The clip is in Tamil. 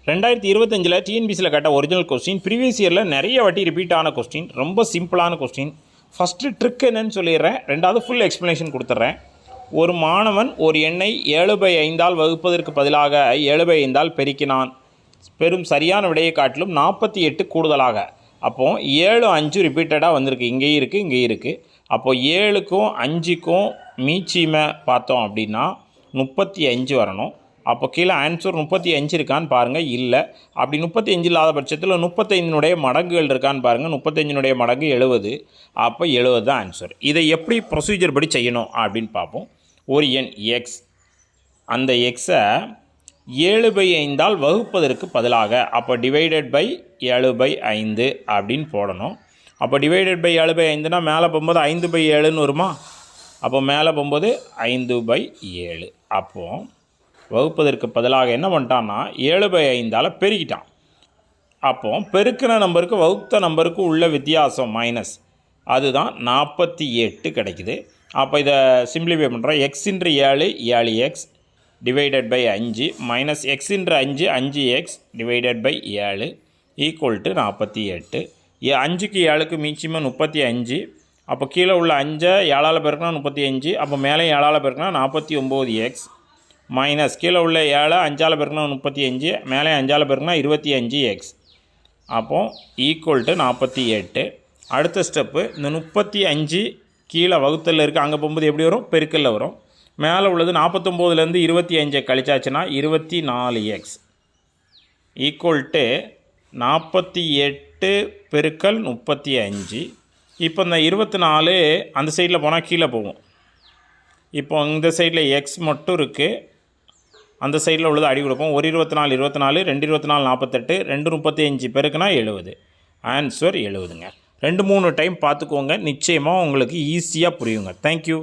2025 டிஎன்பிசியில் கேட்ட ஒரிஜினல் கொஸ்டின், ப்ரீவியஸ் இயரில் நிறைய வாட்டி ரிப்பீட் ஆன கொஸ்டின், ரொம்ப சிம்பிளான கொஸ்டின். ஃபஸ்ட்டு ட்ரிக் என்னன்னு சொல்லிடுறேன், ரெண்டாவது ஃபுல் எக்ஸ்ப்ளனேஷன் கொடுத்துட்றேன். ஒரு மாணவன் ஒரு எண்ணை 7/5 வகுப்பதற்கு பதிலாக 7/5 பெருக்கினான். பெரும் சரியான விடையை காட்டிலும் 48 கூடுதலாக. அப்போது 7 5 ரிப்பீட்டடாக வந்திருக்கு, இங்கேயும் இருக்குது இங்கேயும் இருக்குது. அப்போது 7க்கும் 5க்கும் மீச்சிமை பார்த்தோம் அப்படின்னா 35 வரணும். அப்போ கீழே ஆன்சர் 35 இருக்கான்னு பாருங்கள். இல்லை, அப்படி 35 இல்லாத பட்சத்தில் 35 மடங்குகள் இருக்கான்னு பாருங்கள். 35 மடங்கு 70. அப்போ 70 தான் ஆன்சர். இதை எப்படி ப்ரொசீஜர் படி செய்யணும் அப்படின்னு பார்ப்போம். ஒரு எண் எக்ஸ், அந்த எக்ஸை 7/5 வகுப்பதற்கு பதிலாக, அப்போ டிவைடட் பை 7/5 அப்படின்னு போடணும். அப்போ டிவைடட் பை 7/5னா மேலே போகும்போது 5/7ன்னு வருமா? அப்போ மேலே போகும்போது 5/7. அப்போது வகுப்பதற்கு பதிலாக என்ன பண்ணிட்டான்னா 7/5 பெருக்கிட்டான். அப்போ பெருக்கின நம்பருக்கு வகுத்த நம்பருக்கு உள்ள வித்தியாசம் மைனஸ், அதுதான் 48 கிடைக்குது. அப்போ இதை சிம்பிளிஃபை பண்ணுறோம். X × 7 7x divided by 5 minus x × 5 5x divided by 7 equal to 48. 5க்கு 7க்கு மீச்சியமாக 35. அப்போ கீழே உள்ள 5 7ஆல் பெருக்கினா 35. அப்போ மேலே 7ஆல் பெருக்கினா 49x மைனஸ் கீழே உள்ள 7 5ஆல் பெருக்கினா 35, மேலே 5ஆல் பெருக்கினா 25x. அப்போது ஈக்குவல் டு 48. அடுத்த ஸ்டெப்பு, இந்த 35 கீழே வகுத்தலில் இருக்குது, அங்கே போகும்போது எப்படி வரும்? பெருக்கலில் வரும். மேலே உள்ளது 49லேருந்து 25 கழிச்சாச்சுன்னா 24x ஈக்குவல் டு 48 பெருக்கல் 35. இப்போ இந்த 24 அந்த சைடில் போனால் கீழே போகும். இப்போ இந்த சைடில் எக்ஸ் மட்டும் இருக்குது, அந்த சைடில் உள்ளது அடி கொடுப்போம். 1 24 24, 2 24 48, 2 35 பெருக்குனா 70. ஆன்சர் 70ங்க. 2-3 டைம் பார்த்துக்கோங்க, நிச்சயமாக உங்களுக்கு ஈஸியாக புரியுங்க. தேங்க்யூ.